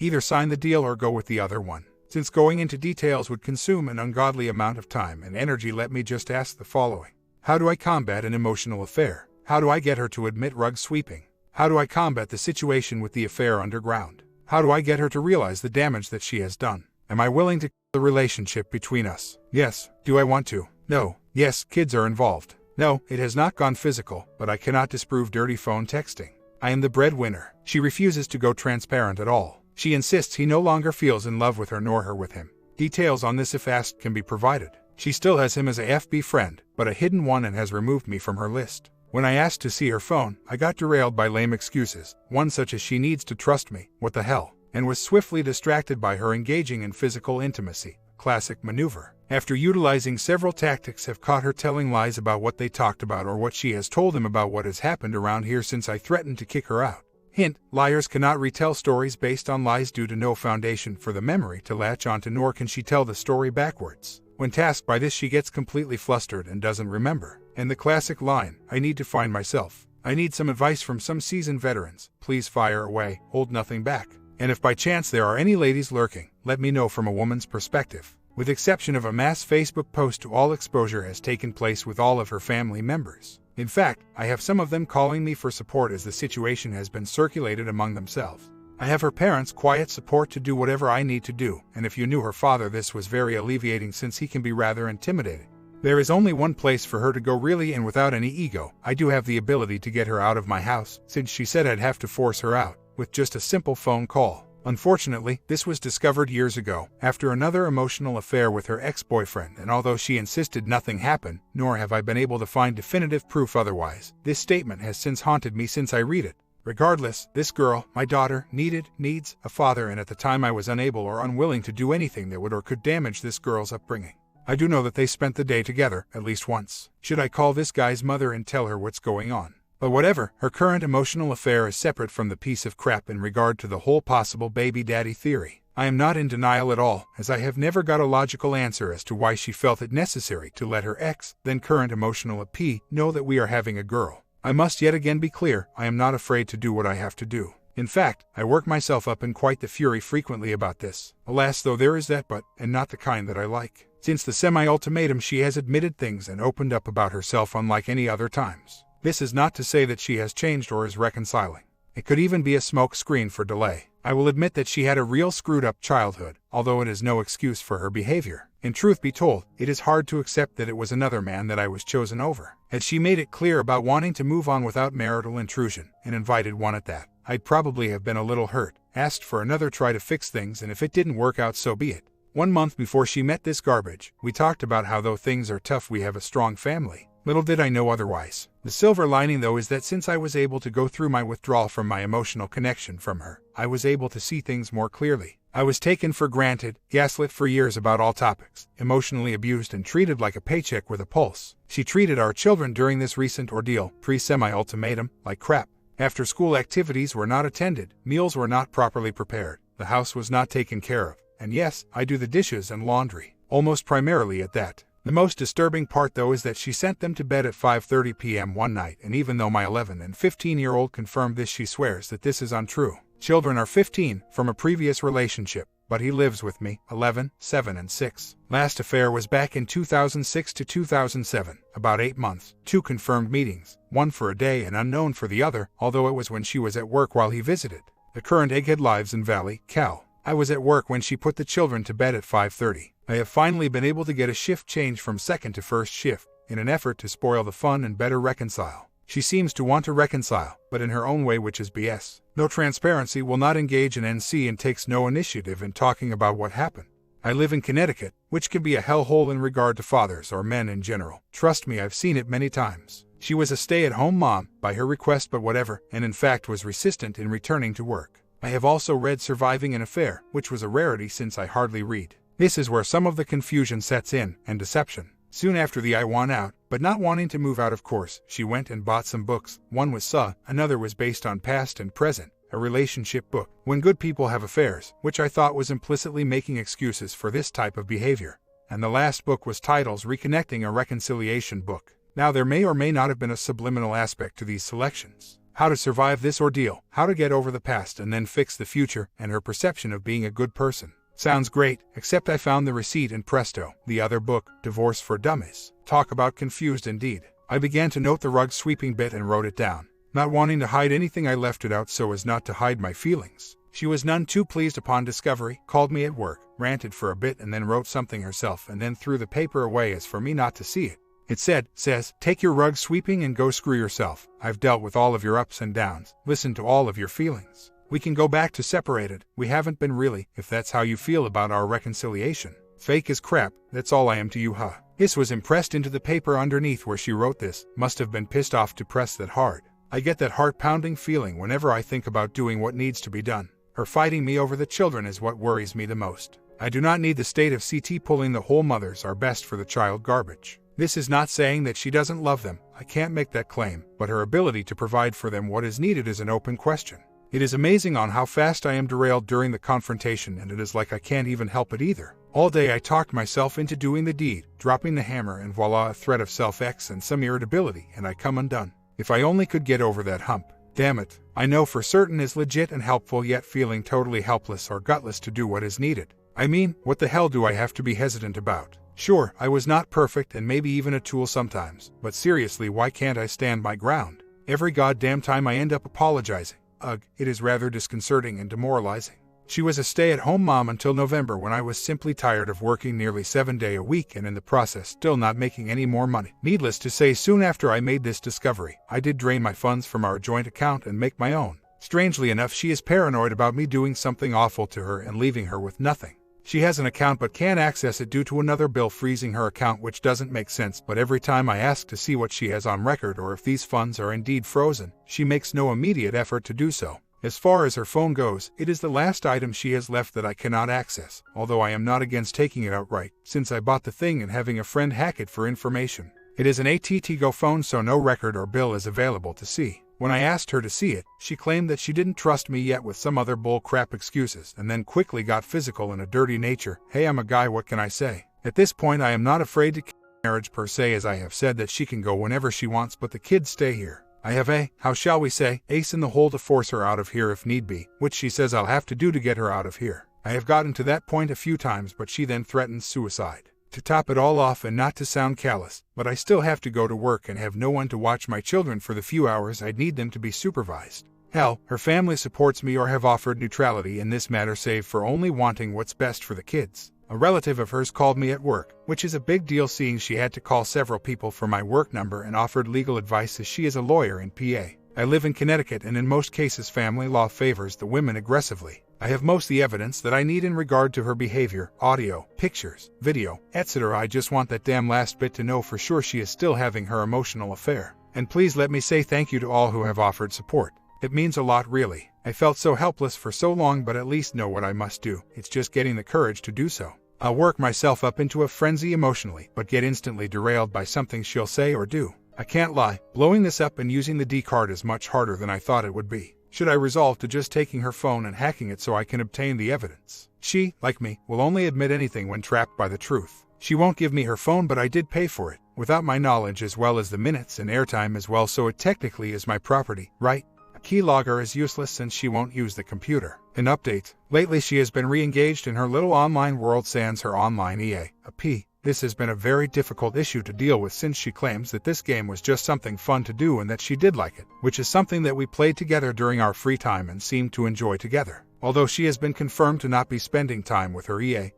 Either sign the deal or go with the other one. Since going into details would consume an ungodly amount of time and energy, let me just ask the following. How do I combat an emotional affair? How do I get her to admit rug sweeping? How do I combat the situation with the affair underground? How do I get her to realize the damage that she has done? Am I willing to kill the relationship between us? Yes. Do I want to? No. Yes, kids are involved. No, it has not gone physical, but I cannot disprove dirty phone texting. I am the breadwinner. She refuses to go transparent at all. She insists he no longer feels in love with her nor her with him. Details on this if asked can be provided. She still has him as a FB friend, but a hidden one, and has removed me from her list. When I asked to see her phone, I got derailed by lame excuses, one such as she needs to trust me, what the hell, and was swiftly distracted by her engaging in physical intimacy. Classic maneuver. After utilizing several tactics, have caught her telling lies about what they talked about or what she has told him about what has happened around here since I threatened to kick her out. Hint, liars cannot retell stories based on lies due to no foundation for the memory to latch onto, nor can she tell the story backwards. When tasked by this, she gets completely flustered and doesn't remember. And the classic line, I need to find myself. I need some advice from some seasoned veterans. Please fire away, hold nothing back. And if by chance there are any ladies lurking, let me know from a woman's perspective. With exception of a mass Facebook post, all exposure has taken place with all of her family members. In fact, I have some of them calling me for support as the situation has been circulated among themselves. I have her parents' quiet support to do whatever I need to do, and if you knew her father, this was very alleviating since he can be rather intimidating. There is only one place for her to go really, and without any ego, I do have the ability to get her out of my house, since she said I'd have to force her out, with just a simple phone call. Unfortunately, this was discovered years ago, after another emotional affair with her ex-boyfriend, and although she insisted nothing happened, nor have I been able to find definitive proof otherwise, this statement has since haunted me since I read it. Regardless, this girl, my daughter, needs a father, and at the time I was unable or unwilling to do anything that would or could damage this girl's upbringing. I do know that they spent the day together, at least once. Should I call this guy's mother and tell her what's going on? But whatever, her current emotional affair is separate from the piece of crap in regard to the whole possible baby daddy theory. I am not in denial at all, as I have never got a logical answer as to why she felt it necessary to let her ex, then current emotional AP, know that we are having a girl. I must yet again be clear, I am not afraid to do what I have to do. In fact, I work myself up in quite the fury frequently about this. Alas, though, there is that but, and not the kind that I like. Since the semi-ultimatum, she has admitted things and opened up about herself unlike any other times. This is not to say that she has changed or is reconciling. It could even be a smoke screen for delay. I will admit that she had a real screwed-up childhood, although it is no excuse for her behavior. And truth be told, it is hard to accept that it was another man that I was chosen over. Had she made it clear about wanting to move on without marital intrusion, and invited one at that, I'd probably have been a little hurt, asked for another try to fix things, and if it didn't work out, so be it. 1 month before she met this garbage, we talked about how though things are tough, we have a strong family. Little did I know otherwise. The silver lining, though, is that since I was able to go through my withdrawal from my emotional connection from her, I was able to see things more clearly. I was taken for granted, gaslit for years about all topics, emotionally abused and treated like a paycheck with a pulse. She treated our children during this recent ordeal, pre-semi-ultimatum, like crap. After-school activities were not attended, meals were not properly prepared, the house was not taken care of, and yes, I do the dishes and laundry, almost primarily at that. The most disturbing part, though, is that she sent them to bed at 5:30 p.m. one night, and even though my 11 and 15-year-old confirmed this, she swears that this is untrue. Children are 15, from a previous relationship, but he lives with me, 11, 7 and 6. Last affair was back in 2006 to 2007, about 8 months, 2 confirmed meetings, one for a day and unknown for the other, although it was when she was at work while he visited. The current egghead lives in Valley, Cal. I was at work when she put the children to bed at 5:30. I have finally been able to get a shift change from second to first shift, in an effort to spoil the fun and better reconcile. She seems to want to reconcile, but in her own way, which is BS. No transparency, will not engage in NC, and takes no initiative in talking about what happened. I live in Connecticut, which can be a hellhole in regard to fathers or men in general. Trust me, I've seen it many times. She was a stay-at-home mom, by her request but whatever, and in fact was resistant in returning to work. I have also read Surviving an Affair, which was a rarity since I hardly read. This is where some of the confusion sets in, and deception. Soon after the I want out, but not wanting to move out of course, she went and bought some books. One was another was based on past and present, a relationship book, When Good People Have Affairs, which I thought was implicitly making excuses for this type of behavior. And the last book was titled Reconnecting, a reconciliation book. Now there may or may not have been a subliminal aspect to these selections. How to survive this ordeal, how to get over the past and then fix the future, and her perception of being a good person. Sounds great, except I found the receipt and presto, the other book, Divorce for Dummies. Talk about confused indeed. I began to note the rug sweeping bit and wrote it down. Not wanting to hide anything, I left it out so as not to hide my feelings. She was none too pleased upon discovery, called me at work, ranted for a bit and then wrote something herself and then threw the paper away as for me not to see it. It says, take your rug sweeping and go screw yourself. I've dealt with all of your ups and downs, listened to all of your feelings. We can go back to separated. We haven't been really, if that's how you feel about our reconciliation. Fake as crap, that's all I am to you, huh? This was impressed into the paper underneath where she wrote this. Must have been pissed off to press that hard. I get that heart-pounding feeling whenever I think about doing what needs to be done. Her fighting me over the children is what worries me the most. I do not need the state of CT pulling the whole mothers are best for the child garbage. This is not saying that she doesn't love them. I can't make that claim, but her ability to provide for them what is needed is an open question. It is amazing on how fast I am derailed during the confrontation, and it is like I can't even help it either. All day I talked myself into doing the deed, dropping the hammer, and voila, a threat of self-ex and some irritability, and I come undone. If I only could get over that hump. Damn it, I know for certain is legit and helpful, yet feeling totally helpless or gutless to do what is needed. I mean, what the hell do I have to be hesitant about? Sure, I was not perfect and maybe even a tool sometimes, but seriously, why can't I stand my ground? Every goddamn time I end up apologizing. Ugh, it is rather disconcerting and demoralizing. She was a stay-at-home mom until November, when I was simply tired of working nearly 7 days a week and in the process still not making any more money. Needless to say, soon after I made this discovery, I did drain my funds from our joint account and make my own. Strangely enough, she is paranoid about me doing something awful to her and leaving her with nothing. She has an account but can't access it due to another bill freezing her account, which doesn't make sense, but every time I ask to see what she has on record or if these funds are indeed frozen, she makes no immediate effort to do so. As far as her phone goes, it is the last item she has left that I cannot access, although I am not against taking it outright, since I bought the thing and having a friend hack it for information. It is an AT&T Go phone, so no record or bill is available to see. When I asked her to see it, she claimed that she didn't trust me yet with some other bull crap excuses, and then quickly got physical in a dirty nature. Hey, I'm a guy, what can I say? At this point I am not afraid to marriage per se, as I have said that she can go whenever she wants, but the kids stay here. I have how shall we say, ace in the hole to force her out of here if need be, which she says I'll have to do to get her out of here. I have gotten to that point a few times, but she then threatens suicide. To top it all off, and not to sound callous, but I still have to go to work and have no one to watch my children for the few hours I'd need them to be supervised. Hell, her family supports me or have offered neutrality in this matter, save for only wanting what's best for the kids. A relative of hers called me at work, which is a big deal seeing she had to call several people for my work number, and offered legal advice as she is a lawyer in PA. I live in Connecticut, and in most cases family law favors the women aggressively. I have most the evidence that I need in regard to her behavior, audio, pictures, video, etc. I just want that damn last bit to know for sure she is still having her emotional affair. And please let me say thank you to all who have offered support. It means a lot, really. I felt so helpless for so long, but at least know what I must do. It's just getting the courage to do so. I'll work myself up into a frenzy emotionally, but get instantly derailed by something she'll say or do. I can't lie, blowing this up and using the D card is much harder than I thought it would be. Should I resolve to just taking her phone and hacking it so I can obtain the evidence? She, like me, will only admit anything when trapped by the truth. She won't give me her phone, but I did pay for it, without my knowledge, as well as the minutes and airtime as well, so it technically is my property, right? A keylogger is useless since she won't use the computer. An update. Lately she has been re-engaged in her little online world sans her online EA. This has been a very difficult issue to deal with, since she claims that this game was just something fun to do and that she did like it, which is something that we played together during our free time and seemed to enjoy together. Although she has been confirmed to not be spending time with her EA,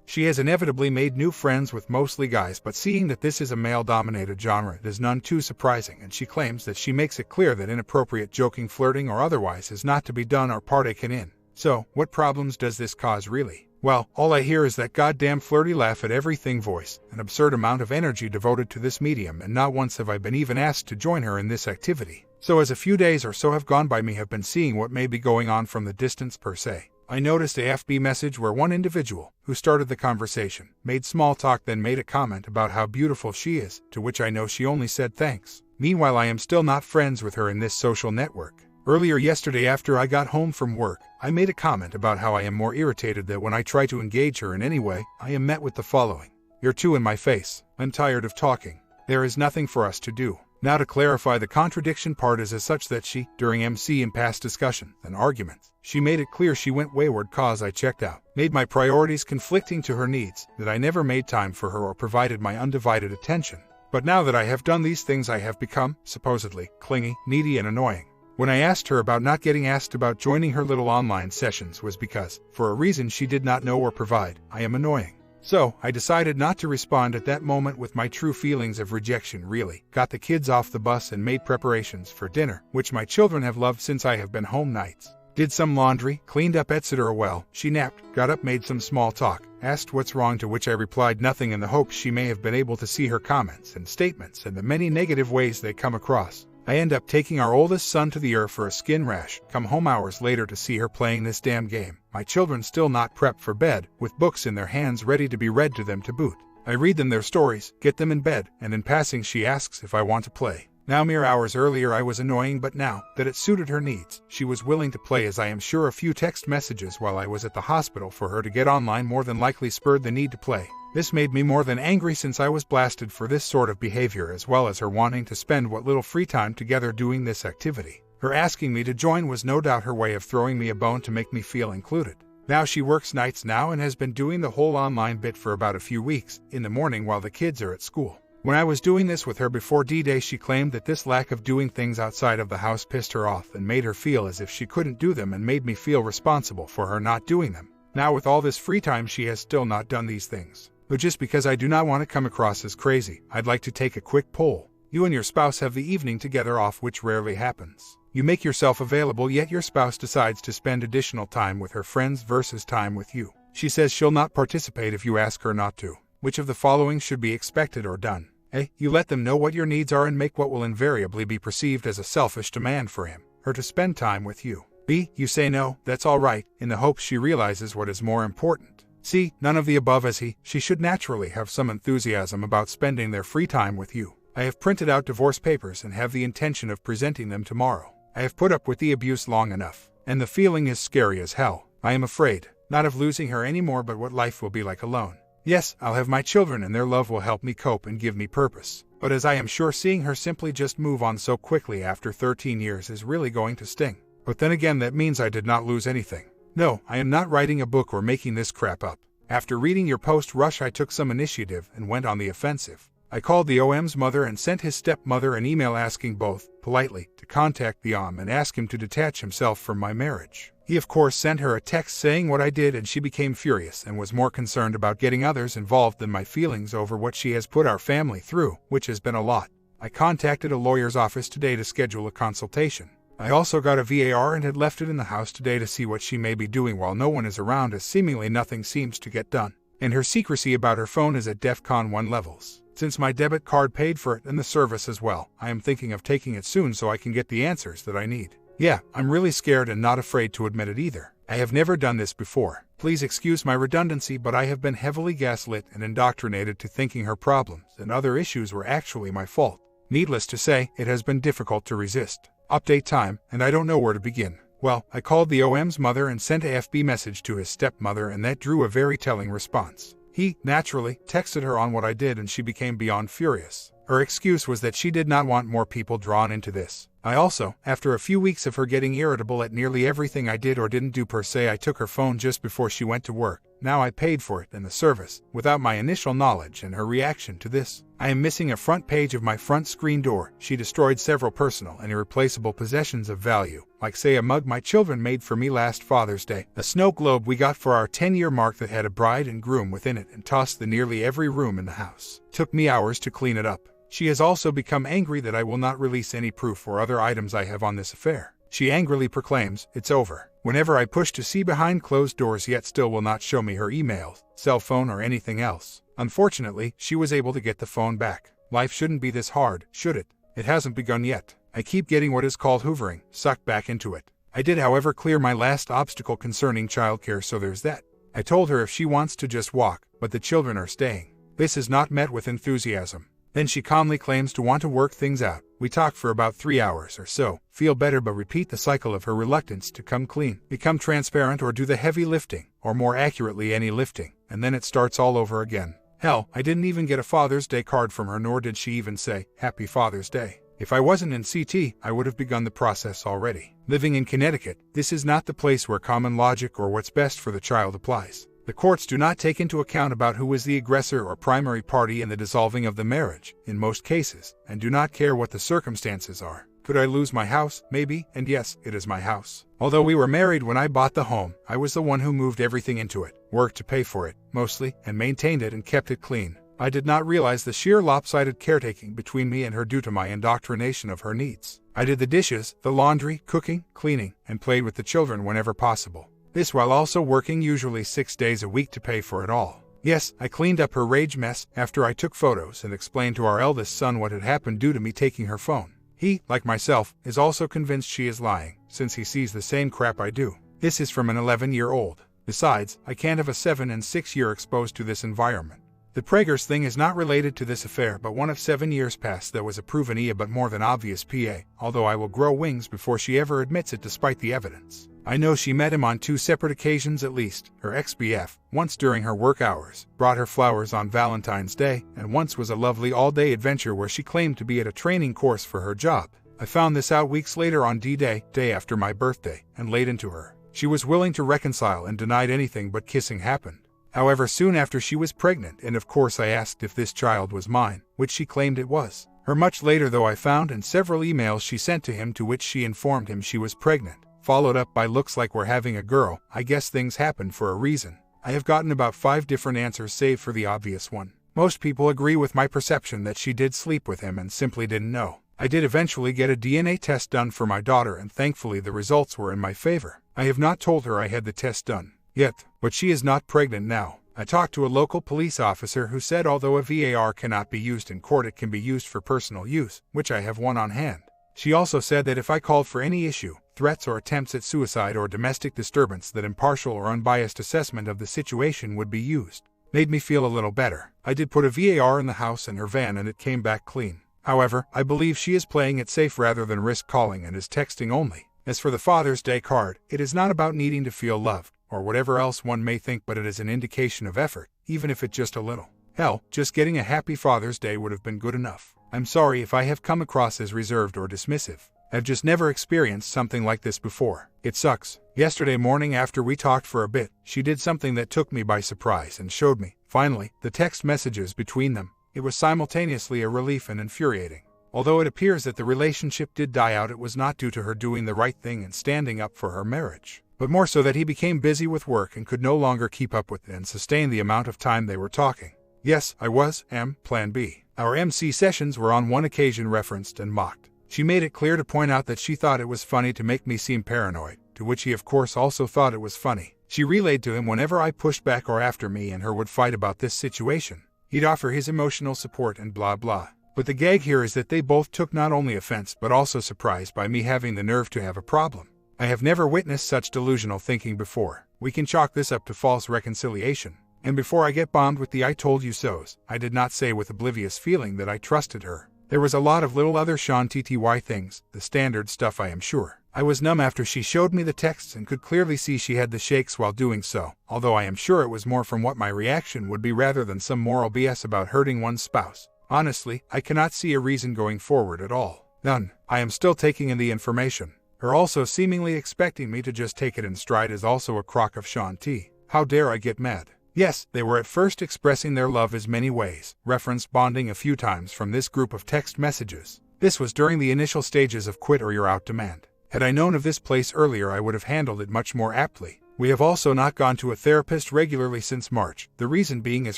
she has inevitably made new friends with mostly guys, but seeing that this is a male-dominated genre, it is none too surprising, and she claims that she makes it clear that inappropriate joking, flirting, or otherwise is not to be done or partaken in. So, what problems does this cause really? Well, all I hear is that goddamn flirty laugh at everything voice, an absurd amount of energy devoted to this medium, and not once have I been even asked to join her in this activity. So as a few days or so have gone by, me have been seeing what may be going on from the distance per se. I noticed a FB message where one individual, who started the conversation, made small talk, then made a comment about how beautiful she is, to which I know she only said thanks. Meanwhile, I am still not friends with her in this social network. Earlier yesterday, after I got home from work, I made a comment about how I am more irritated that when I try to engage her in any way, I am met with the following: "You're too in my face. I'm tired of talking. There is nothing for us to do. Now to clarify, the contradiction part is as such that she, during MC in past discussions and arguments, she made it clear she went wayward cause I checked out, made my priorities conflicting to her needs, that I never made time for her or provided my undivided attention. But now that I have done these things, I have become, supposedly, clingy, needy and annoying. When I asked her about not getting asked about joining her little online sessions was because, for a reason she did not know or provide, I am annoying. So, I decided not to respond at that moment with my true feelings of rejection. Really, got the kids off the bus and made preparations for dinner, which my children have loved since I have been home nights. Did some laundry, cleaned up etc. Well, she napped, got up, made some small talk, asked what's wrong, to which I replied nothing, in the hopes she may have been able to see her comments and statements and the many negative ways they come across. I end up taking our oldest son to the ER for a skin rash, come home hours later to see her playing this damn game. My children still not prepped for bed, with books in their hands ready to be read to them to boot. I read them their stories, get them in bed, and in passing she asks if I want to play. Now mere hours earlier I was annoying, but now that it suited her needs, she was willing to play, as I am sure a few text messages while I was at the hospital for her to get online more than likely spurred the need to play. This made me more than angry, since I was blasted for this sort of behavior, as well as her wanting to spend what little free time together doing this activity. Her asking me to join was no doubt her way of throwing me a bone to make me feel included. Now she works nights now and has been doing the whole online bit for about a few weeks, in the morning while the kids are at school. When I was doing this with her before D-Day, she claimed that this lack of doing things outside of the house pissed her off and made her feel as if she couldn't do them, and made me feel responsible for her not doing them. Now with all this free time she has still not done these things. But just because I do not want to come across as crazy, I'd like to take a quick poll. You and your spouse have the evening together off, which rarely happens. You make yourself available, yet your spouse decides to spend additional time with her friends versus time with you. She says she'll not participate if you ask her not to. Which of the following should be expected or done? A. You let them know what your needs are and make what will invariably be perceived as a selfish demand for him, her to spend time with you. B. You say no, that's all right, in the hopes she realizes what is more important. C. None of the above, as she should naturally have some enthusiasm about spending their free time with you. I have printed out divorce papers and have the intention of presenting them tomorrow. I have put up with the abuse long enough, and the feeling is scary as hell. I am afraid, not of losing her anymore, but what life will be like alone. Yes, I'll have my children and their love will help me cope and give me purpose. But as I am sure seeing her simply just move on so quickly after 13 years is really going to sting. But then again, that means I did not lose anything. No, I am not writing a book or making this crap up. After reading your post, Rush, I took some initiative and went on the offensive. I called the OM's mother and sent his stepmother an email asking both, politely, to contact the OM and ask him to detach himself from my marriage. He of course sent her a text saying what I did, and she became furious and was more concerned about getting others involved than my feelings over what she has put our family through, which has been a lot. I contacted a lawyer's office today to schedule a consultation. I also got a VAR and had left it in the house today to see what she may be doing while no one is around, as seemingly nothing seems to get done. And her secrecy about her phone is at DEFCON 1 levels. Since my debit card paid for it and the service as well, I am thinking of taking it soon so I can get the answers that I need. Yeah, I'm really scared and not afraid to admit it either. I have never done this before. Please excuse my redundancy, but I have been heavily gaslit and indoctrinated to thinking her problems and other issues were actually my fault. Needless to say, it has been difficult to resist. Update time, and I don't know where to begin. Well, I called the OM's mother and sent a FB message to his stepmother, and that drew a very telling response. He, naturally, texted her on what I did and she became beyond furious. Her excuse was that she did not want more people drawn into this. I also, after a few weeks of her getting irritable at nearly everything I did or didn't do per se, I took her phone just before she went to work. Now I paid for it and the service, without my initial knowledge and her reaction to this. I am missing a front page of my front screen door. She destroyed several personal and irreplaceable possessions of value, like say a mug my children made for me last Father's Day, a snow globe we got for our 10-year mark that had a bride and groom within it, and tossed the nearly every room in the house. Took me hours to clean it up. She has also become angry that I will not release any proof or other items I have on this affair. She angrily proclaims, "It's over," whenever I push to see behind closed doors, yet still will not show me her emails, cell phone or anything else. Unfortunately, she was able to get the phone back. Life shouldn't be this hard, should it? It hasn't begun yet. I keep getting what is called hoovering, sucked back into it. I did however clear my last obstacle concerning childcare, so there's that. I told her if she wants to just walk, but the children are staying. This is not met with enthusiasm. Then she calmly claims to want to work things out. We talk for about 3 hours or so, feel better, but repeat the cycle of her reluctance to come clean, become transparent, or do the heavy lifting, or more accurately any lifting, and then it starts all over again. Hell, I didn't even get a Father's Day card from her, nor did she even say, "Happy Father's Day." If I wasn't in CT, I would have begun the process already. Living in Connecticut, this is not the place where common logic or what's best for the child applies. The courts do not take into account about who is the aggressor or primary party in the dissolving of the marriage, in most cases, and do not care what the circumstances are. Could I lose my house? Maybe, and yes, it is my house. Although we were married when I bought the home, I was the one who moved everything into it, worked to pay for it, mostly, and maintained it and kept it clean. I did not realize the sheer lopsided caretaking between me and her due to my indoctrination of her needs. I did the dishes, the laundry, cooking, cleaning, and played with the children whenever possible. This while also working usually 6 days a week to pay for it all. Yes, I cleaned up her rage mess after I took photos and explained to our eldest son what had happened due to me taking her phone. He, like myself, is also convinced she is lying, since he sees the same crap I do. This is from an 11-year-old. Besides, I can't have a 7 and 6-year exposed to this environment. The Prager's thing is not related to this affair, but one of 7 years past that was a proven IA but more than obvious PA, although I will grow wings before she ever admits it despite the evidence. I know she met him on 2 separate occasions at least, her ex-BF, once during her work hours, brought her flowers on Valentine's Day, and once was a lovely all-day adventure where she claimed to be at a training course for her job. I found this out weeks later on D-Day, day after my birthday, and laid into her. She was willing to reconcile and denied anything but kissing happened. However, soon after she was pregnant, and of course I asked if this child was mine, which she claimed it was. Her much later though I found in several emails she sent to him to which she informed him she was pregnant. Followed up by looks like we're having a girl, I guess things happened for a reason. I have gotten about 5 different answers save for the obvious one. Most people agree with my perception that she did sleep with him and simply didn't know. I did eventually get a DNA test done for my daughter and thankfully the results were in my favor. I have not told her I had the test done yet, but she is not pregnant now. I talked to a local police officer who said although a VAR cannot be used in court, it can be used for personal use, which I have one on hand. She also said that if I called for any issue, threats or attempts at suicide or domestic disturbance, that impartial or unbiased assessment of the situation would be used. Made me feel a little better. I did put a VAR in the house and her van and it came back clean. However, I believe she is playing it safe rather than risk calling and is texting only. As for the Father's Day card, it is not about needing to feel loved, or whatever else one may think, but it is an indication of effort, even if it just a little. Hell, just getting a happy Father's Day would have been good enough. I'm sorry if I have come across as reserved or dismissive. I've just never experienced something like this before. It sucks. Yesterday morning after we talked for a bit, she did something that took me by surprise and showed me, finally, the text messages between them. It was simultaneously a relief and infuriating. Although it appears that the relationship did die out, it was not due to her doing the right thing and standing up for her marriage, but more so that he became busy with work and could no longer keep up with and sustain the amount of time they were talking. Yes, I am Plan B. Our MC sessions were on one occasion referenced and mocked. She made it clear to point out that she thought it was funny to make me seem paranoid, to which he of course also thought it was funny. She relayed to him whenever I pushed back or after me and her would fight about this situation, he'd offer his emotional support and blah blah. But the gag here is that they both took not only offense but also surprise by me having the nerve to have a problem. I have never witnessed such delusional thinking before. We can chalk this up to false reconciliation. And before I get bombed with the I told you so's, I did not say with oblivious feeling that I trusted her. There was a lot of little other Sean TTY things, the standard stuff I am sure. I was numb after she showed me the texts and could clearly see she had the shakes while doing so, although I am sure it was more from what my reaction would be rather than some moral BS about hurting one's spouse. Honestly, I cannot see a reason going forward at all. None. I am still taking in the information. Her also seemingly expecting me to just take it in stride is also a crock of Sean T. How dare I get mad? Yes, they were at first expressing their love as many ways, referenced bonding a few times from this group of text messages. This was during the initial stages of quit or you're out demand. Had I known of this place earlier, I would have handled it much more aptly. We have also not gone to a therapist regularly since March, the reason being is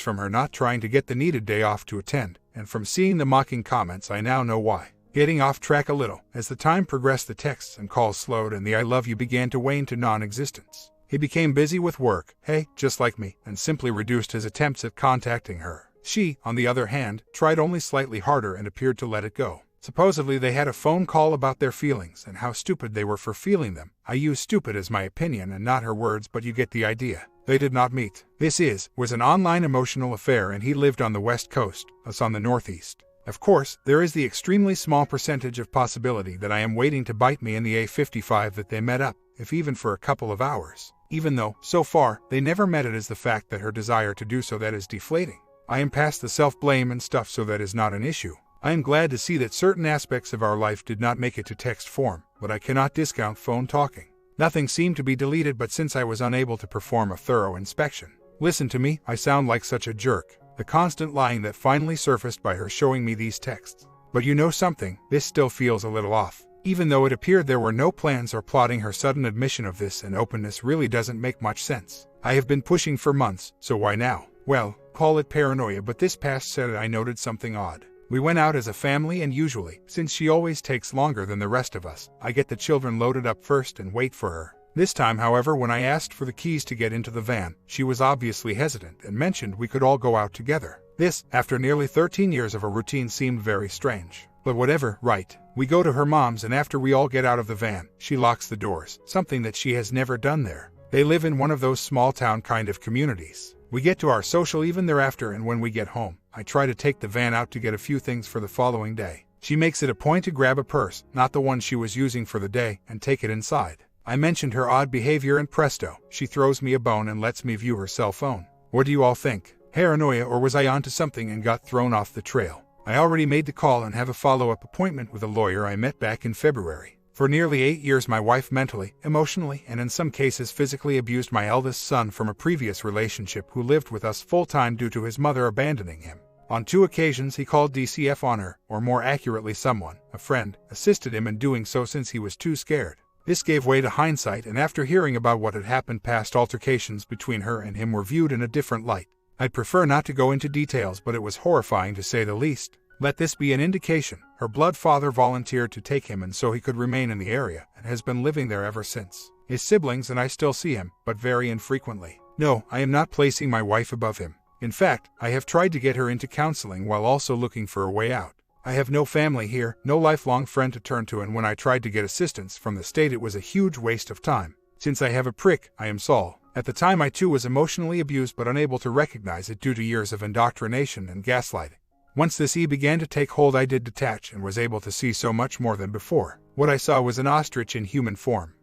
from her not trying to get the needed day off to attend, and from seeing the mocking comments I now know why. Getting off track a little, as the time progressed the texts and calls slowed and the I love you began to wane to non-existence. He became busy with work, just like me, and simply reduced his attempts at contacting her. She, on the other hand, tried only slightly harder and appeared to let it go. Supposedly they had a phone call about their feelings and how stupid they were for feeling them. I use stupid as my opinion and not her words, but you get the idea. They did not meet. This was an online emotional affair and he lived on the West Coast, us on the Northeast. Of course, there is the extremely small percentage of possibility that I am waiting to bite me in the A55 that they met up, if even for a couple of hours. Even though, so far, they never met it as the fact that her desire to do so that is deflating. I am past the self-blame and stuff, so that is not an issue. I am glad to see that certain aspects of our life did not make it to text form, but I cannot discount phone talking. Nothing seemed to be deleted, but since I was unable to perform a thorough inspection. Listen to me, I sound like such a jerk. The constant lying that finally surfaced by her showing me these texts. But you know something, this still feels a little off. Even though it appeared there were no plans or plotting, her sudden admission of this and openness really doesn't make much sense. I have been pushing for months, so why now? Well, call it paranoia, but this past Saturday I noted something odd. We went out as a family, and usually, since she always takes longer than the rest of us, I get the children loaded up first and wait for her. This time, however, when I asked for the keys to get into the van, she was obviously hesitant and mentioned we could all go out together. This, after nearly 13 years of a routine, seemed very strange. But whatever, right. We go to her mom's, and after we all get out of the van, she locks the doors, something that she has never done there. They live in one of those small town kind of communities. We get to our social even thereafter, and when we get home, I try to take the van out to get a few things for the following day. She makes it a point to grab a purse, not the one she was using for the day, and take it inside. I mentioned her odd behavior, and presto, she throws me a bone and lets me view her cell phone. What do you all think? Paranoia, or was I onto something and got thrown off the trail? I already made the call and have a follow-up appointment with a lawyer I met back in February. For nearly 8 years my wife mentally, emotionally, and in some cases physically abused my eldest son from a previous relationship who lived with us full-time due to his mother abandoning him. On 2 occasions he called DCF on her, or more accurately someone, a friend, assisted him in doing so since he was too scared. This gave way to hindsight, and after hearing about what had happened, past altercations between her and him were viewed in a different light. I'd prefer not to go into details, but it was horrifying to say the least. Let this be an indication. Her blood father volunteered to take him, and so he could remain in the area, and has been living there ever since. His siblings and I still see him, but very infrequently. No, I am not placing my wife above him. In fact, I have tried to get her into counseling while also looking for a way out. I have no family here, no lifelong friend to turn to, and when I tried to get assistance from the state it was a huge waste of time. Since I have a prick, I am Saul. At the time I too was emotionally abused, but unable to recognize it due to years of indoctrination and gaslighting. Once this began to take hold, I did detach and was able to see so much more than before. What I saw was an ostrich in human form.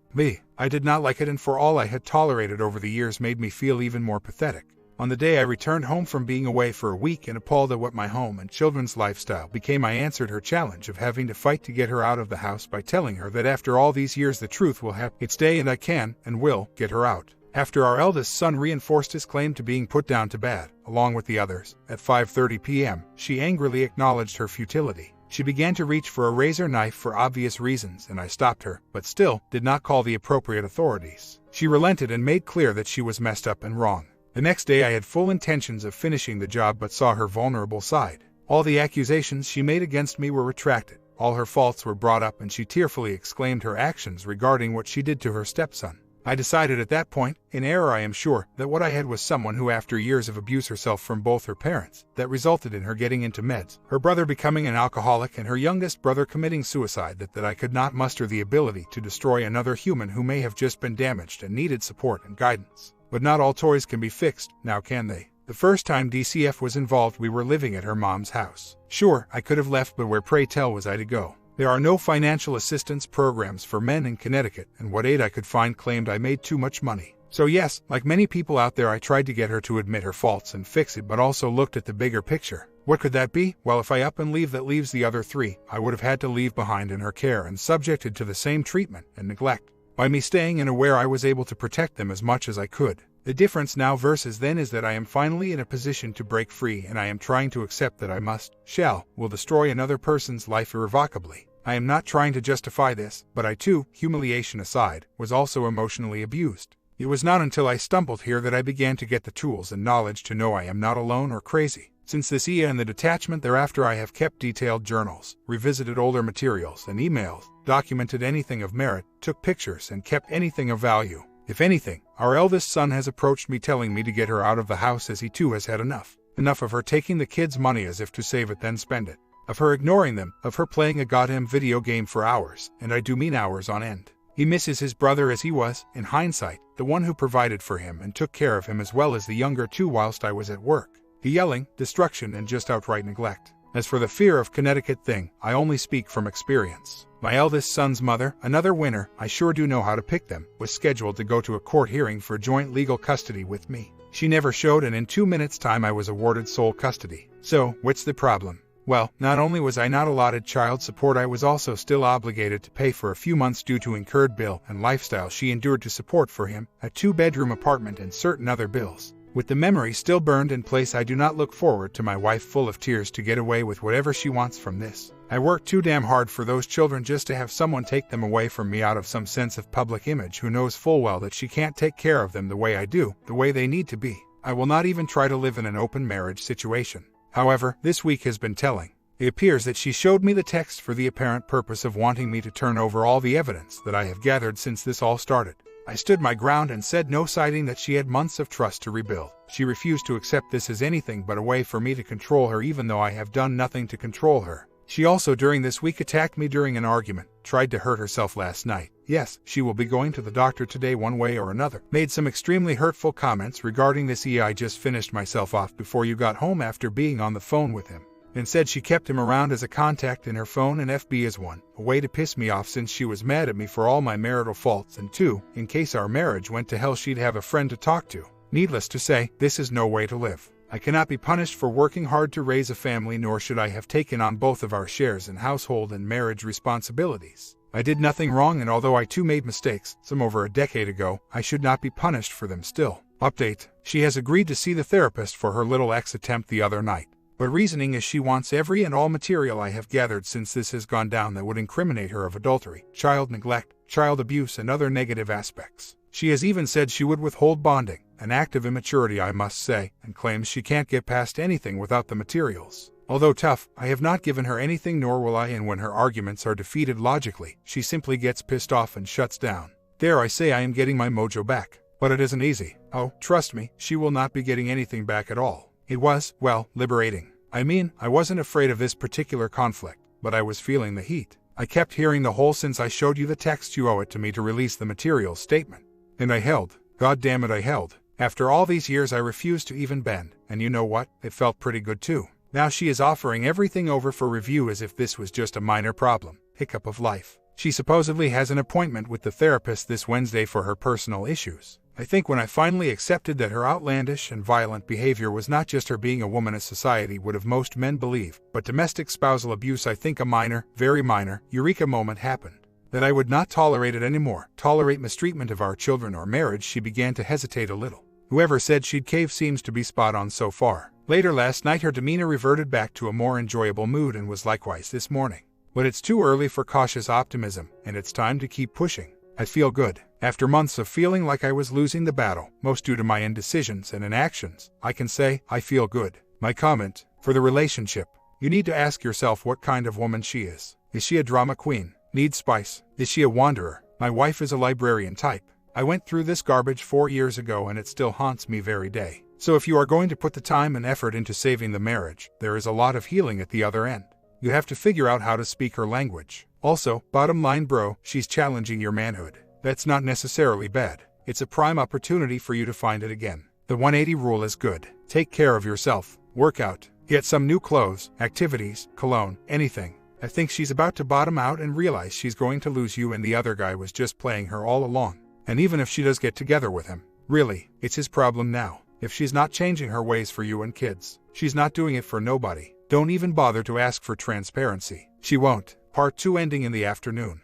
I did not like it, and for all I had tolerated over the years made me feel even more pathetic. On the day I returned home from being away for a week and appalled at what my home and children's lifestyle became, I answered her challenge of having to fight to get her out of the house by telling her that after all these years the truth will have its day, and I can, and will, get her out. After our eldest son reinforced his claim to being put down to bed, along with the others, at 5:30 p.m., she angrily acknowledged her futility. She began to reach for a razor knife for obvious reasons, and I stopped her, but still did not call the appropriate authorities. She relented and made clear that she was messed up and wrong. The next day I had full intentions of finishing the job, but saw her vulnerable side. All the accusations she made against me were retracted. All her faults were brought up, and she tearfully exclaimed her actions regarding what she did to her stepson. I decided at that point, in error I am sure, that what I had was someone who, after years of abuse herself from both her parents, that resulted in her getting into meds, her brother becoming an alcoholic, and her youngest brother committing suicide, that I could not muster the ability to destroy another human who may have just been damaged and needed support and guidance. But not all toys can be fixed, now can they? The first time DCF was involved we were living at her mom's house. Sure, I could have left, but where, pray tell, was I to go? There are no financial assistance programs for men in Connecticut, and what aid I could find claimed I made too much money. So yes, like many people out there, I tried to get her to admit her faults and fix it, but also looked at the bigger picture. What could that be? Well, if I up and leave, that leaves the other 3 I would have had to leave behind in her care and subjected to the same treatment and neglect. By me staying and aware, I was able to protect them as much as I could. The difference now versus then is that I am finally in a position to break free, and I am trying to accept that I will destroy another person's life irrevocably. I am not trying to justify this, but I too, humiliation aside, was also emotionally abused. It was not until I stumbled here that I began to get the tools and knowledge to know I am not alone or crazy. Since this and the detachment thereafter, I have kept detailed journals, revisited older materials and emails, documented anything of merit, took pictures, and kept anything of value. If anything, our eldest son has approached me telling me to get her out of the house, as he too has had enough. Enough of her taking the kids' money as if to save it then spend it. Of her ignoring them, of her playing a goddamn video game for hours, and I do mean hours on end. He misses his brother, as he was, in hindsight, the one who provided for him and took care of him, as well as the younger 2 whilst I was at work. The yelling, destruction, and just outright neglect. As for the fear of Connecticut thing, I only speak from experience. My eldest son's mother, another winner, I sure do know how to pick them, was scheduled to go to a court hearing for joint legal custody with me. She never showed, and in 2 minutes' time I was awarded sole custody. So, what's the problem? Well, not only was I not allotted child support, I was also still obligated to pay for a few months due to incurred bill and lifestyle she endured to support for him, a 2-bedroom apartment and certain other bills. With the memory still burned in place, I do not look forward to my wife full of tears to get away with whatever she wants from this. I worked too damn hard for those children just to have someone take them away from me out of some sense of public image who knows full well that she can't take care of them the way I do, the way they need to be. I will not even try to live in an open marriage situation. However, this week has been telling. It appears that she showed me the text for the apparent purpose of wanting me to turn over all the evidence that I have gathered since this all started. I stood my ground and said no, citing that she had months of trust to rebuild. She refused to accept this as anything but a way for me to control her, even though I have done nothing to control her. She also during this week attacked me during an argument, tried to hurt herself last night. Yes, she will be going to the doctor today one way or another. Made some extremely hurtful comments regarding this. I just finished myself off before you got home after being on the phone with him. And said she kept him around as a contact in her phone and FB as one, a way to piss me off since she was mad at me for all my marital faults, and 2, in case our marriage went to hell she'd have a friend to talk to. Needless to say, this is no way to live. I cannot be punished for working hard to raise a family, nor should I have taken on both of our shares in household and marriage responsibilities. I did nothing wrong, and although I too made mistakes, some over a decade ago, I should not be punished for them still. Update: she has agreed to see the therapist for her little ex attempt the other night. But reasoning is she wants every and all material I have gathered since this has gone down that would incriminate her of adultery, child neglect, child abuse, and other negative aspects. She has even said she would withhold bonding, an act of immaturity I must say, and claims she can't get past anything without the materials. Although tough, I have not given her anything, nor will I, and when her arguments are defeated logically, she simply gets pissed off and shuts down. Dare I say I am getting my mojo back. But it isn't easy. Oh, trust me, she will not be getting anything back at all. It was, well, liberating. I mean, I wasn't afraid of this particular conflict, but I was feeling the heat. I kept hearing the whole since I showed you the text. You owe it to me to release the materials statement. And I held. God damn it, I held. After all these years I refused to even bend, and you know what? It felt pretty good too. Now she is offering everything over for review as if this was just a minor problem, hiccup of life. She supposedly has an appointment with the therapist this Wednesday for her personal issues. I think when I finally accepted that her outlandish and violent behavior was not just her being a woman as society would have most men believe, but domestic spousal abuse, I think a minor, very minor, eureka moment happened. That I would not tolerate it anymore, tolerate mistreatment of our children or marriage. She began to hesitate a little. Whoever said she'd cave seems to be spot on so far. Later last night her demeanor reverted back to a more enjoyable mood and was likewise this morning. But it's too early for cautious optimism, and it's time to keep pushing. I feel good. After months of feeling like I was losing the battle, most due to my indecisions and inactions, I can say, I feel good. My comment: for the relationship, you need to ask yourself what kind of woman she is. Is she a drama queen? Needs spice? Is she a wanderer? My wife is a librarian type. I went through this garbage 4 years ago and it still haunts me every day. So if you are going to put the time and effort into saving the marriage, there is a lot of healing at the other end. You have to figure out how to speak her language. Also, bottom line bro, she's challenging your manhood. That's not necessarily bad. It's a prime opportunity for you to find it again. The 180 rule is good. Take care of yourself. Work out. Get some new clothes, activities, cologne, anything. I think she's about to bottom out and realize she's going to lose you and the other guy was just playing her all along. And even if she does get together with him, really, it's his problem now. If she's not changing her ways for you and kids, she's not doing it for nobody. Don't even bother to ask for transparency. She won't. Part 2 ending in the afternoon.